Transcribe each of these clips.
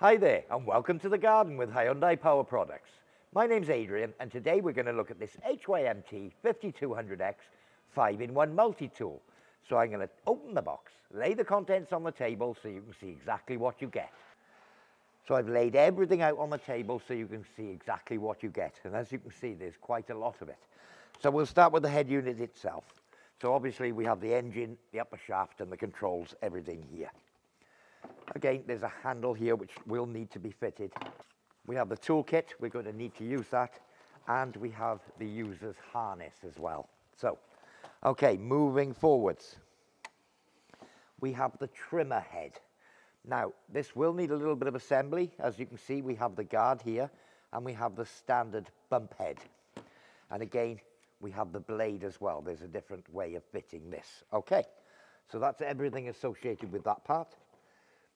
Hi there, and welcome to the garden with Hyundai Power Products. My name's Adrian, and today we're going to look at this HYMT5200X 5-in-1 multi-tool. So I'm going to open the box, lay the contents on the table so you can see exactly what you get. So I've laid everything out on the table so you can see exactly what you get. And as you can see, there's quite a lot of it. So we'll start with the head unit itself. So obviously we have the engine, the upper shaft, and the controls, everything here. Again, there's a handle here which will need to be fitted. We have the toolkit, we're going to need to use that, and we have the user's harness as well. So, okay, moving forwards. We have the trimmer head. Now, this will need a little bit of assembly. As you can see, we have the guard here, and we have the standard bump head. And again, we have the blade as well. There's a different way of fitting this. Okay, so that's everything associated with that part.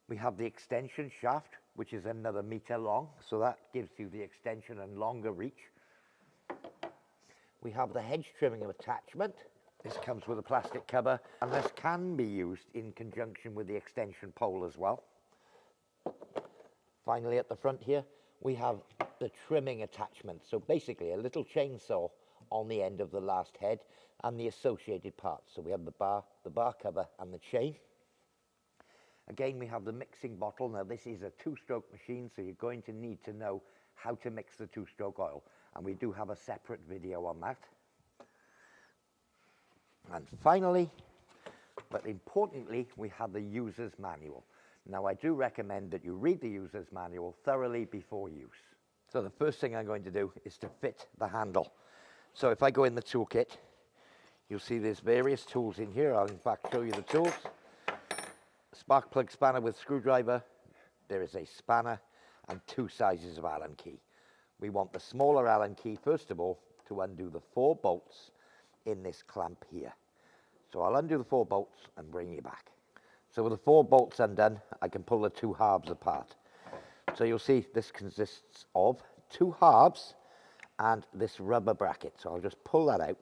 We have the extension shaft, which is another meter long, so that gives you the extension and longer reach. We have the hedge trimming attachment. This comes with a plastic cover, and this can be used in conjunction with the extension pole as well. Finally, at the front here, we have the trimming attachment. So basically, a little chainsaw on the end of the last head and the associated parts. So we have the bar cover, and the chain. Again, we have the mixing bottle. Now, this is a two-stroke machine, so you're going to need to know how to mix the two-stroke oil. And we do have a separate video on that. And finally, but importantly, we have the user's manual. Now, I do recommend that you read the user's manual thoroughly before use. So the first thing I'm going to do is to fit the handle. So if I go in the toolkit, you'll see there's various tools in here. I'll in fact show you the tools. Spark plug spanner with screwdriver, there is a spanner, and two sizes of Allen key. We want the smaller Allen key, first of all, to undo the 4 bolts in this clamp here. So I'll undo the 4 bolts and bring you back. So with the 4 bolts undone, I can pull the 2 halves apart. So you'll see this consists of 2 halves and this rubber bracket. So I'll just pull that out.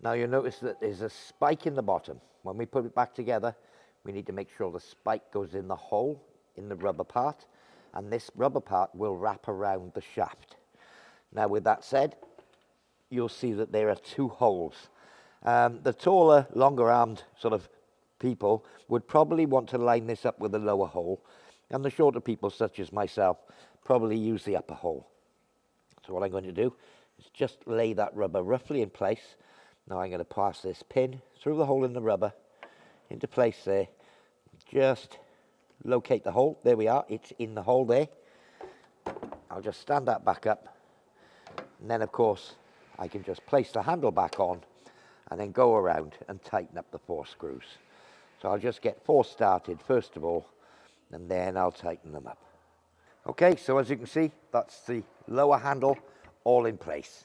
Now you'll notice that there's a spike in the bottom. When we put it back together, we need to make sure the spike goes in the hole in the rubber part, and this rubber part will wrap around the shaft. Now, with that said, you'll see that there are 2 holes. The taller, longer-armed sort of people would probably want to line this up with a lower hole, and the shorter people, such as myself, probably use the upper hole. So what I'm going to do is just lay that rubber roughly in place. Now I'm going to pass this pin through the hole in the rubber into place there. Just locate the hole. There we are. It's in the hole there. I'll just stand that back up. And then, of course, I can just place the handle back on and then go around and tighten up the 4 screws. So I'll just get 4 started first of all, and then I'll tighten them up. Okay, so as you can see, that's the lower handle all in place.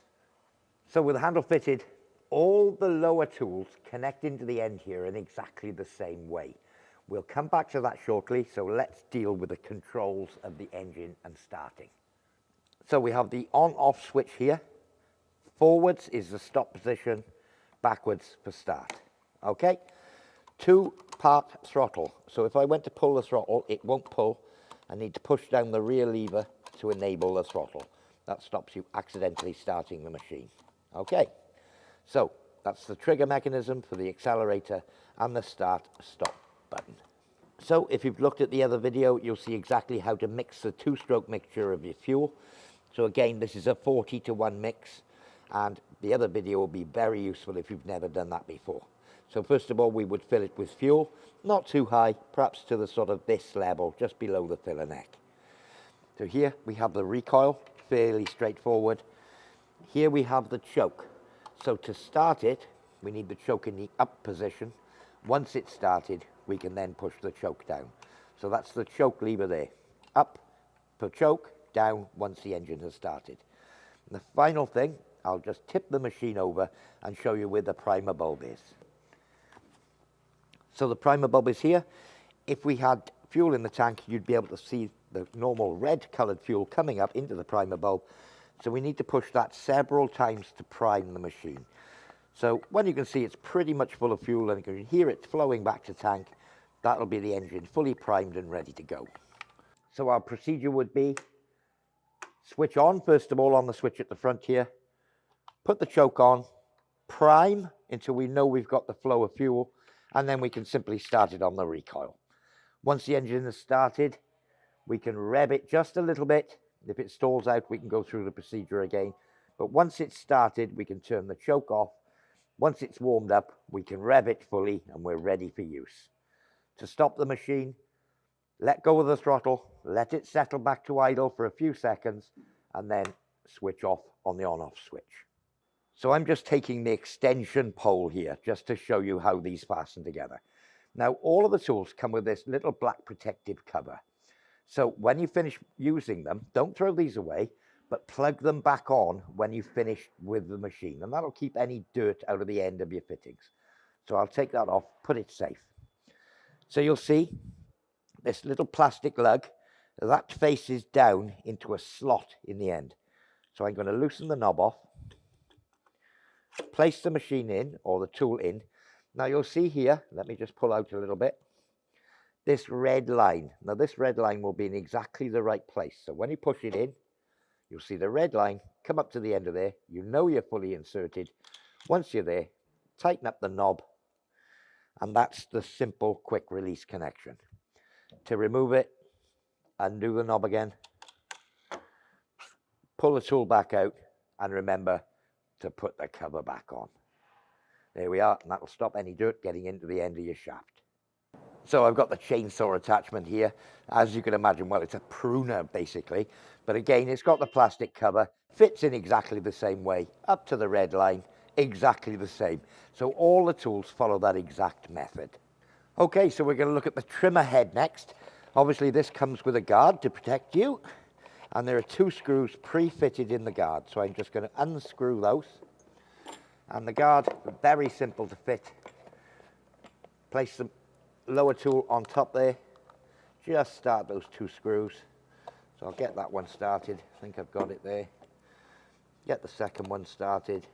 So with the handle fitted, all the lower tools connect into the end here in exactly the same way. We'll come back to that shortly, so let's deal with the controls of the engine and starting. So we have the on-off switch here. Forwards is the stop position, backwards for start. Okay, 2-part throttle. So if I went to pull the throttle, it won't pull. I need to push down the rear lever to enable the throttle. That stops you accidentally starting the machine. Okay. So that's the trigger mechanism for the accelerator and the start-stop button. So if you've looked at the other video, you'll see exactly how to mix the 2-stroke mixture of your fuel. So again, this is a 40-to-1 mix, and the other video will be very useful if you've never done that before. So first of all, we would fill it with fuel, not too high, perhaps to the sort of this level, just below the filler neck. So here we have the recoil, fairly straightforward. Here we have the choke. So to start it, we need the choke in the up position. Once it's started, we can then push the choke down. So that's the choke lever there. Up for choke, down once the engine has started. And the final thing, I'll just tip the machine over and show you where the primer bulb is. So the primer bulb is here. If we had fuel in the tank, you'd be able to see the normal red colored fuel coming up into the primer bulb. So we need to push that several times to prime the machine. So when you can see it's pretty much full of fuel and you can hear it flowing back to tank, that'll be the engine fully primed and ready to go. So our procedure would be switch on, first of all, on the switch at the front here, put the choke on, prime until we know we've got the flow of fuel, and then we can simply start it on the recoil. Once the engine is started, we can rev it just a little bit. If it stalls out, we can go through the procedure again. But once it's started, we can turn the choke off. Once it's warmed up, we can rev it fully and we're ready for use. To stop the machine, let go of the throttle, let it settle back to idle for a few seconds, and then switch off on the on-off switch. So I'm just taking the extension pole here just to show you how these fasten together. Now, all of the tools come with this little black protective cover. So when you finish using them, don't throw these away, but plug them back on when you finish with the machine, and that'll keep any dirt out of the end of your fittings. So I'll take that off, put it safe. So you'll see this little plastic lug, that faces down into a slot in the end. So I'm going to loosen the knob off, place the machine in, or the tool in. Now you'll see here, let me just pull out a little bit, this red line. Now this red line will be in exactly the right place. So when you push it in, you'll see the red line come up to the end of there. You know you're fully inserted. Once you're there, tighten up the knob, and that's the simple quick release connection. To remove it, undo the knob again, pull the tool back out, and remember to put the cover back on. There we are, and that'll stop any dirt getting into the end of your shaft. So I've got the chainsaw attachment here. As you can imagine, well, it's a pruner basically, but again, it's got the plastic cover, fits in exactly the same way, up to the red line, exactly the same. So all the tools follow that exact method. Okay, so we're going to look at the trimmer head next. Obviously, this comes with a guard to protect you, and there are 2 screws pre-fitted in the guard. So I'm just going to unscrew those, and the guard, very simple to fit. Place the lower tool on top there, just start those 2 screws. So I'll get that one started. I think I've got it there. Get the second one started.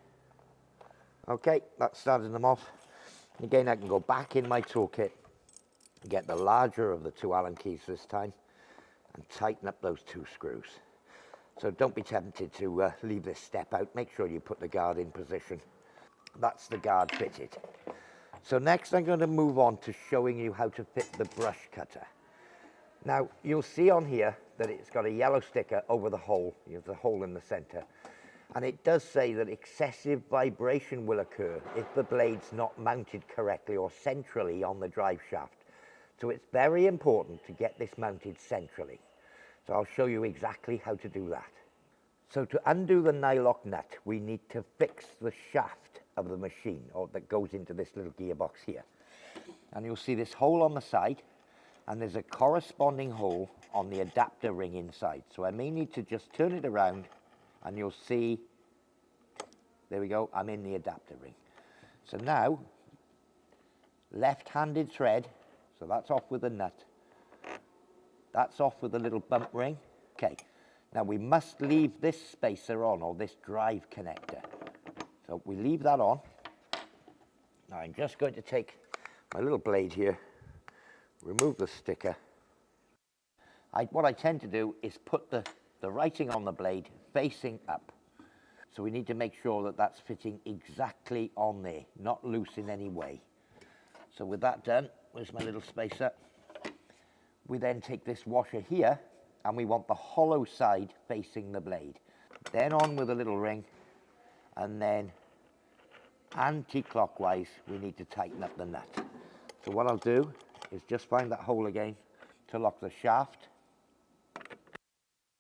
Okay, that started them off. And again, I can go back in my toolkit, get the larger of the 2 Allen keys this time, and tighten up those 2 screws. So don't be tempted to leave this step out. Make sure you put the guard in position. That's the guard fitted. So next I'm going to move on to showing you how to fit the brush cutter. Now you'll see on here that it's got a yellow sticker over the hole, the hole in the center. And it does say that excessive vibration will occur if the blade's not mounted correctly or centrally on the drive shaft. So it's very important to get this mounted centrally. So I'll show you exactly how to do that. So to undo the nylock nut, we need to fix the shaft of the machine, or that goes into this little gearbox here. And you'll see this hole on the side, and there's a corresponding hole on the adapter ring inside. So I may need to just turn it around, and you'll see, there we go, I'm in the adapter ring. So now, left-handed thread, so that's off with the nut. That's off with the little bump ring. Okay, now we must leave this spacer on, or this drive connector. So we leave that on. Now I'm just going to take my little blade here, remove the sticker. What I tend to do is put the writing on the blade facing up. So we need to make sure that that's fitting exactly on there, not loose in any way. So with that done, where's my little spacer? We then take this washer here, and we want the hollow side facing the blade. Then on with a little ring, and then anti-clockwise, we need to tighten up the nut. So what I'll do is just find that hole again to lock the shaft.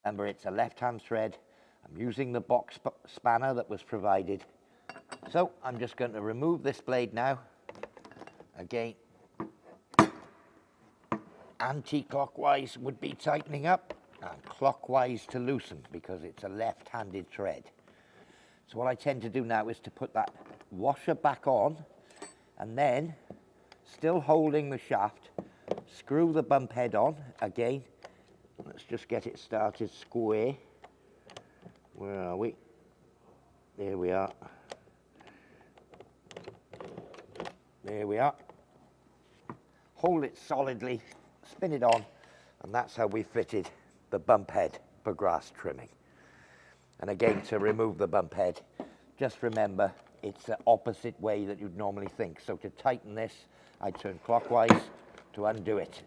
Remember, it's a left-hand thread. I'm using the box spanner that was provided. So I'm just going to remove this blade now. Again, anti-clockwise would be tightening up, and clockwise to loosen, because it's a left-handed thread. So what I tend to do now is to put that washer back on, and then, still holding the shaft, screw the bump head on again. Let's just get it started square. Where are we? There we are. There we are. Hold it solidly, spin it on, And that's how we fitted the bump head for grass trimming. And again, to remove the bump head, just remember it's the opposite way that you'd normally think. So to tighten this, I turn clockwise to undo it.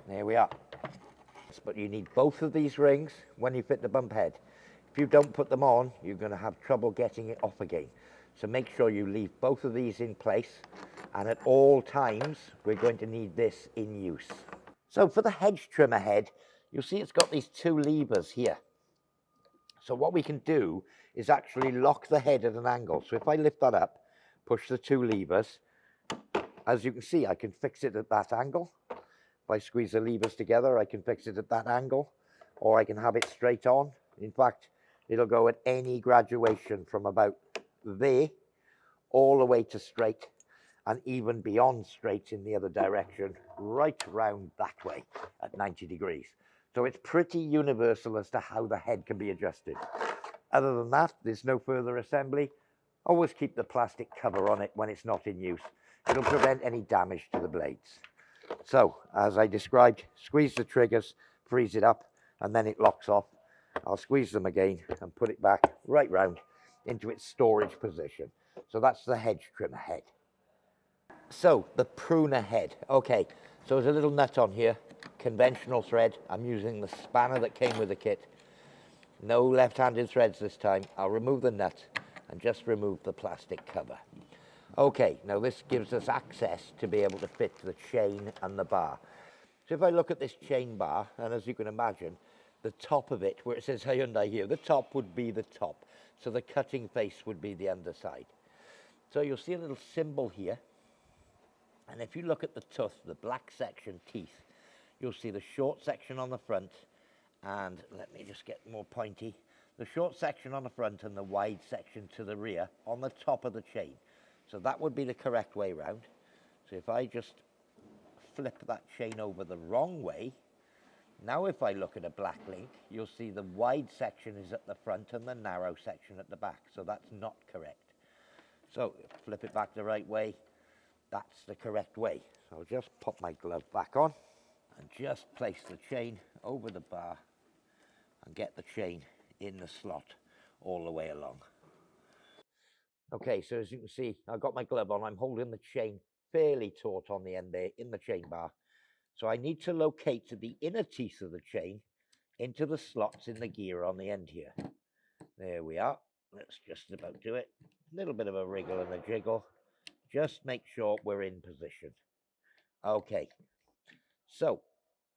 There we are. But you need both of these rings when you fit the bump head. If you don't put them on, you're going to have trouble getting it off again. So make sure you leave both of these in place, and at all times we're going to need this in use. So for the hedge trimmer head, you'll see it's got these two levers here. So what we can do is actually lock the head at an angle. So if I lift that up, push the two levers, as you can see, I can fix it at that angle. If I squeeze the levers together, I can fix it at that angle, or I can have it straight on. In fact, it'll go at any graduation from about there all the way to straight, and even beyond straight in the other direction, right round that way at 90 degrees. So it's pretty universal as to how the head can be adjusted. Other than that, there's no further assembly. Always keep the plastic cover on it when it's not in use. It'll prevent any damage to the blades. So, as I described, squeeze the triggers, freeze it up, and then it locks off. I'll squeeze them again and put it back right round into its storage position. So that's the hedge trimmer head. So, the pruner head. Okay, so there's a little nut on here, conventional thread. I'm using the spanner that came with the kit. No left-handed threads this time. I'll remove the nut and just remove the plastic cover. Okay, now this gives us access to be able to fit the chain and the bar. So if I look at this chain bar, and as you can imagine, the top of it, where it says Hyundai here, the top would be the top. So the cutting face would be the underside. So you'll see a little symbol here. And if you look at the tooth, the black section teeth, you'll see the short section on the front, and let me just get more pointy, the short section on the front and the wide section to the rear on the top of the chain. So that would be the correct way round. So if I just flip that chain over the wrong way, now if I look at a black link, you'll see the wide section is at the front and the narrow section at the back. So that's not correct. So flip it back the right way, that's the correct way. So I'll just pop my glove back on and just place the chain over the bar and get the chain in the slot all the way along. Okay, so as you can see, I've got my glove on. I'm holding the chain fairly taut on the end there in the chain bar. So I need to locate the inner teeth of the chain into the slots in the gear on the end here. There we are. Let's just about do it. A little bit of a wriggle and a jiggle. Just make sure we're in position. Okay, so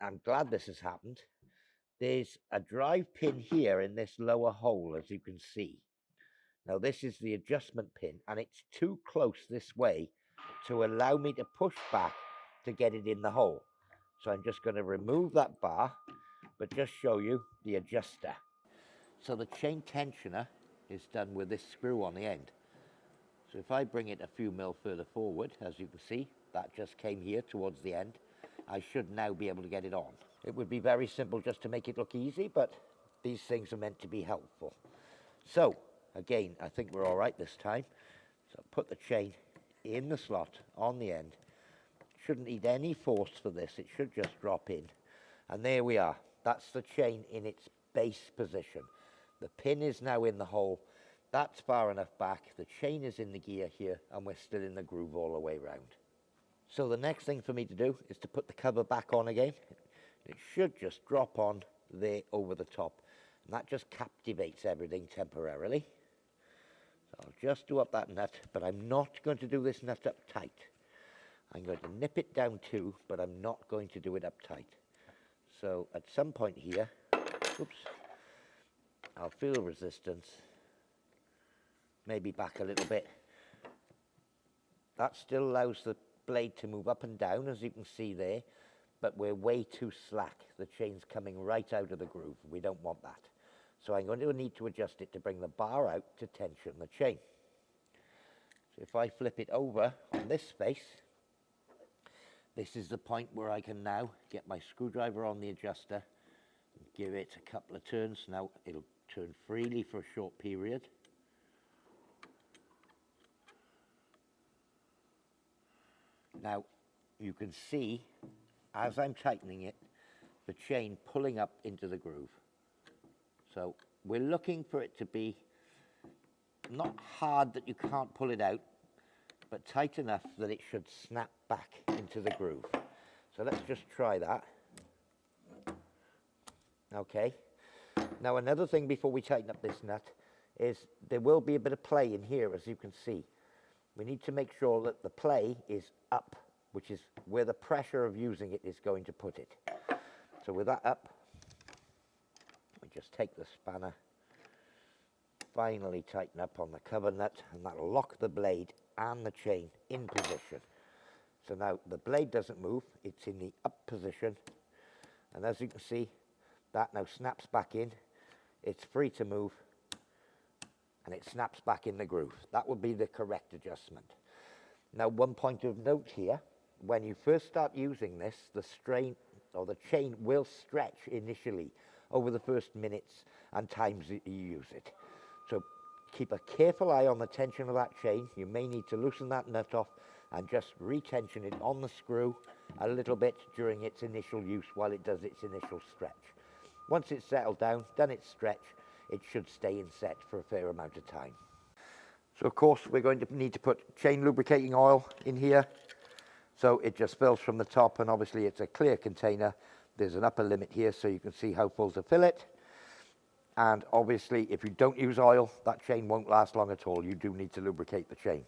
I'm glad this has happened. There's a drive pin here in this lower hole, as you can see. Now this is the adjustment pin, and it's too close this way to allow me to push back to get it in the hole. So I'm just going to remove that bar, but just show you the adjuster. So the chain tensioner is done with this screw on the end. So if I bring it a few mil further forward, as you can see, that just came here towards the end. I should now be able to get it on. It would be very simple just to make it look easy, but these things are meant to be helpful. So again, I think we're all right this time. So put the chain in the slot on the end. Shouldn't need any force for this. It should just drop in. And there we are. That's the chain in its base position. The pin is now in the hole. That's far enough back. The chain is in the gear here, and we're still in the groove all the way round. So the next thing for me to do is to put the cover back on again. It should just drop on there over the top. And that just captivates everything temporarily. So I'll just do up that nut, but I'm not going to do this nut up tight. I'm going to nip it down too, but I'm not going to do it up tight. So at some point here, oops, I'll feel resistance, maybe back a little bit. That still allows the blade to move up and down, as you can see there, but we're way too slack. The chain's coming right out of the groove. We don't want that. So I'm going to need to adjust it to bring the bar out to tension the chain. So if I flip it over on this face, this is the point where I can now get my screwdriver on the adjuster and give it a couple of turns. Now it'll turn freely for a short period. Now you can see as I'm tightening it, the chain pulling up into the groove. So we're looking for it to be not hard that you can't pull it out, but tight enough that it should snap back into the groove. So let's just try that. Okay. Now another thing before we tighten up this nut is there will be a bit of play in here, as you can see. We need to make sure that the play is up, which is where the pressure of using it is going to put it. So with that up, we just take the spanner, finally tighten up on the cover nut, and that'll lock the blade and the chain in position. So now the blade doesn't move, it's in the up position, and as you can see, that now snaps back in, it's free to move, and it snaps back in the groove. That would be the correct adjustment. Now, one point of note here, when you first start using this, the strain or the chain will stretch initially over the first minutes and times that you use it. So keep a careful eye on the tension of that chain. You may need to loosen that nut off and just retension it on the screw a little bit during its initial use while it does its initial stretch. Once it's settled down, done its stretch, it should stay in set for a fair amount of time. So of course we're going to need to put chain lubricating oil in here. So it just fills from the top, and obviously it's a clear container. There's an upper limit here so you can see how full to fill it. And obviously if you don't use oil, that chain won't last long at all. You do need to lubricate the chain.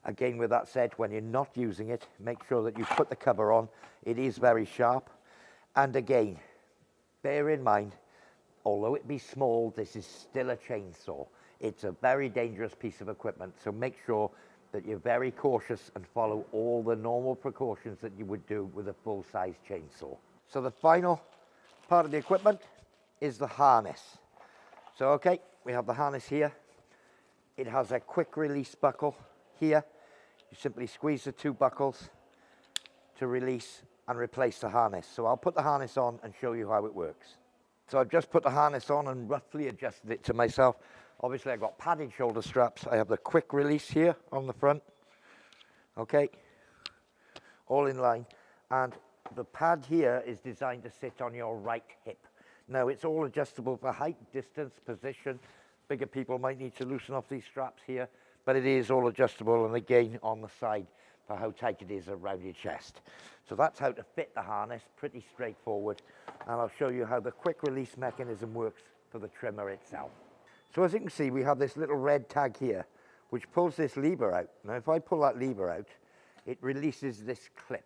Again, with that said, when you're not using it, make sure that you put the cover on. It is very sharp. And again, bear in mind, although it be small, this is still a chainsaw. It's a very dangerous piece of equipment, so make sure that you're very cautious and follow all the normal precautions that you would do with a full-size chainsaw. So the final part of the equipment is the harness. So okay, we have the harness here. It has a quick release buckle here. You simply squeeze the two buckles to release and replace the harness. So I'll put the harness on and show you how it works. So I've just put the harness on and roughly adjusted it to myself. Obviously I've got padded shoulder straps. I have the quick release here on the front. Okay, all in line. And the pad here is designed to sit on your right hip. Now it's all adjustable for height, distance, position. Bigger people might need to loosen off these straps here, but it is all adjustable, and again on the side for how tight it is around your chest. So that's how to fit the harness, pretty straightforward. And I'll show you how the quick release mechanism works for the trimmer itself. So as you can see, we have this little red tag here, which pulls this lever out. Now if I pull that lever out, it releases this clip.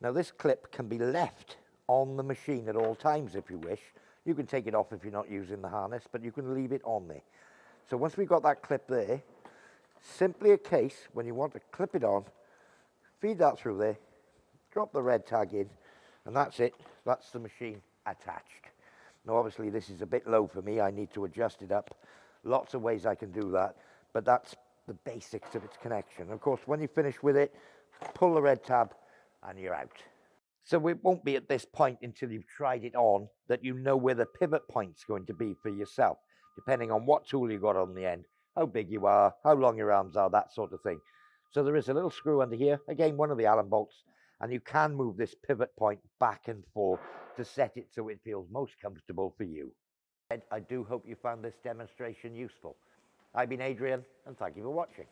Now this clip can be left on the machine at all times if you wish. You can take it off if you're not using the harness, but you can leave it on there. So once we've got that clip there, simply a case, when you want to clip it on, feed that through there, drop the red tag in, and that's it. That's the machine attached. Now obviously this is a bit low for me. I need to adjust it up. Lots of ways I can do that, but that's the basics of its connection. Of course, when you finish with it, pull the red tab and you're out. So it won't be at this point until you've tried it on that you know where the pivot point's going to be for yourself, depending on what tool you got on the end, how big you are, how long your arms are, that sort of thing. So there is a little screw under here, again one of the Allen bolts, and you can move this pivot point back and forth to set it so it feels most comfortable for you. I do hope you found this demonstration useful. I've been Adrian, and thank you for watching.